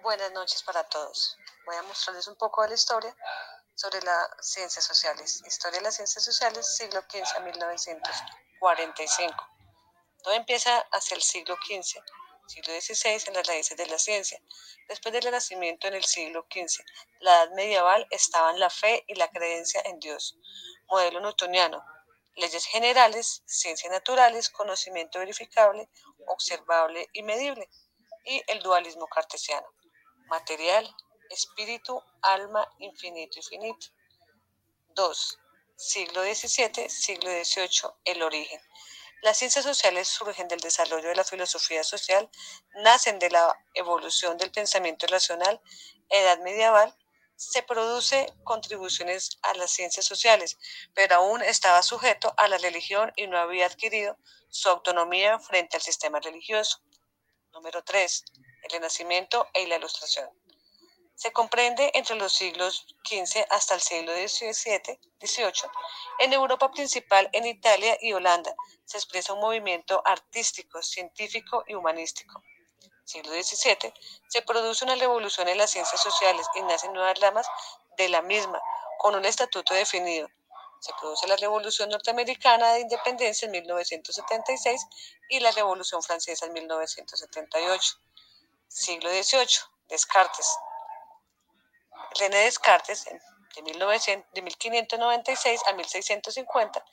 Buenas noches para todos. Voy a mostrarles un poco de la historia sobre las ciencias sociales. Historia de las ciencias sociales, siglo XV a 1945. Todo empieza hacia el siglo XV, siglo XVI, en las raíces de la ciencia. Después del Renacimiento en el siglo XV, la edad medieval estaban la fe y la creencia en Dios. Modelo newtoniano, leyes generales, ciencias naturales, conocimiento verificable, observable y medible, y el dualismo cartesiano. Material, espíritu, alma, infinito y finito. 2. Siglo XVII, siglo XVIII, el origen. Las ciencias sociales surgen del desarrollo de la filosofía social, nacen de la evolución del pensamiento racional, edad medieval, se produce contribuciones a las ciencias sociales, pero aún estaba sujeto a la religión y no había adquirido su autonomía frente al sistema religioso. Número 3. El Renacimiento y la Ilustración. Se comprende entre los siglos XV hasta el siglo XVIII. En Europa principal, en Italia y Holanda, se expresa un movimiento artístico, científico y humanístico. Siglo XVII, se produce una revolución en las ciencias sociales y nacen nuevas ramas de la misma, con un estatuto definido. Se produce la Revolución Norteamericana de Independencia en 1976 y la Revolución Francesa en 1978. Siglo XVIII, Descartes. René Descartes, de 1596 a 1650,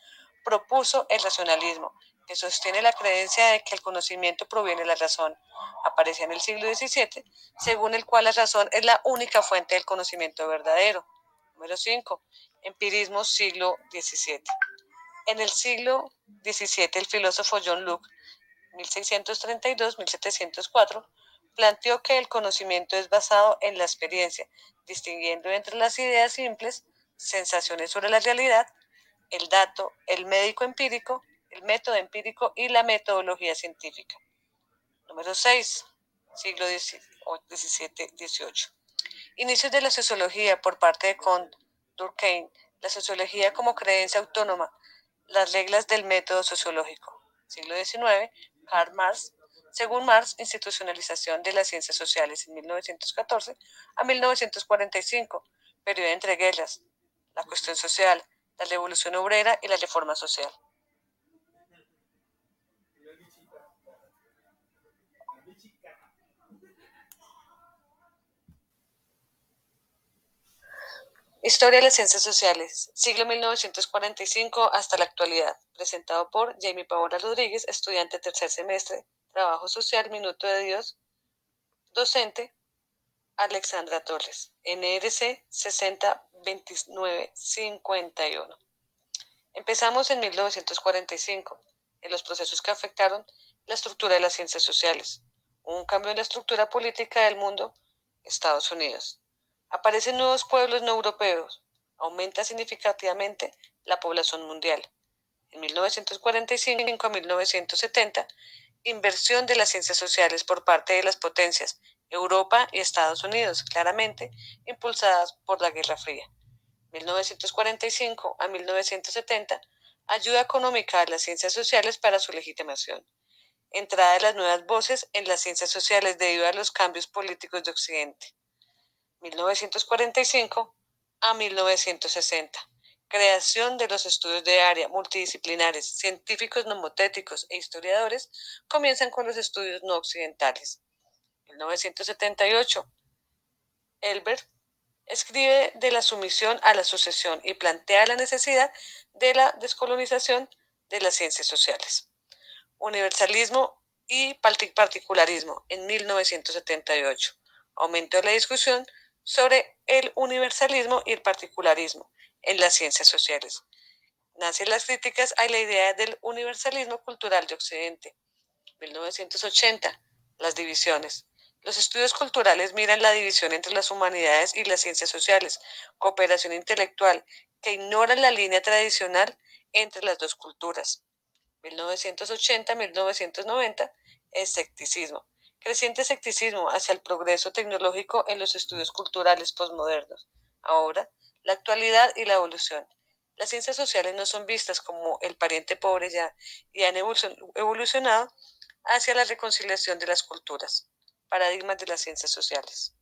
propuso el racionalismo, que sostiene la creencia de que el conocimiento proviene de la razón. Aparecía en el siglo XVII, según el cual la razón es la única fuente del conocimiento verdadero. Número 5. Empirismo, siglo XVII. En el siglo XVII, el filósofo John Locke, 1632-1704, planteó que el conocimiento es basado en la experiencia, distinguiendo entre las ideas simples, sensaciones sobre la realidad, el dato, el método empírico y la metodología científica. Número 6. Siglo XVII-XVIII. Inicios de la sociología por parte de Comte Durkheim. La sociología como creencia autónoma. Las reglas del método sociológico. Siglo XIX. Karl Marx. Según Marx, institucionalización de las ciencias sociales en 1914 a 1945, periodo entre guerras, la cuestión social, la revolución obrera y la reforma social. Historia de las ciencias sociales, siglo 1945 hasta la actualidad, presentado por Jamie Paola Rodríguez, estudiante tercer semestre, Trabajo Social, Minuto de Dios, docente Alexandra Torres, NRC 602951. Empezamos en 1945, en los procesos que afectaron la estructura de las ciencias sociales. Hubo un cambio en la estructura política del mundo, Estados Unidos. Aparecen nuevos pueblos no europeos. Aumenta significativamente la población mundial. En 1945 a 1970, inversión de las ciencias sociales por parte de las potencias, Europa y Estados Unidos, claramente impulsadas por la Guerra Fría. 1945 a 1970, ayuda económica a las ciencias sociales para su legitimación. Entrada de las nuevas voces en las ciencias sociales debido a los cambios políticos de Occidente. 1945 a 1960. Creación de los estudios de área multidisciplinares, científicos nomotéticos e historiadores comienzan con los estudios no occidentales. 1978. Elbert escribe de la sumisión a la sucesión y plantea la necesidad de la descolonización de las ciencias sociales. Universalismo y particularismo en 1978. Aumento de la discusión sobre el universalismo y el particularismo en las ciencias sociales. Nacen las críticas a la idea del universalismo cultural de Occidente. 1980. Las divisiones. Los estudios culturales miran la división entre las humanidades y las ciencias sociales, cooperación intelectual, que ignoran la línea tradicional entre las dos culturas. 1980-1990, escepticismo. Creciente escepticismo hacia el progreso tecnológico en los estudios culturales posmodernos. Ahora, la actualidad y la evolución. Las ciencias sociales no son vistas como el pariente pobre ya y han evolucionado hacia la reconciliación de las culturas. Paradigmas de las ciencias sociales.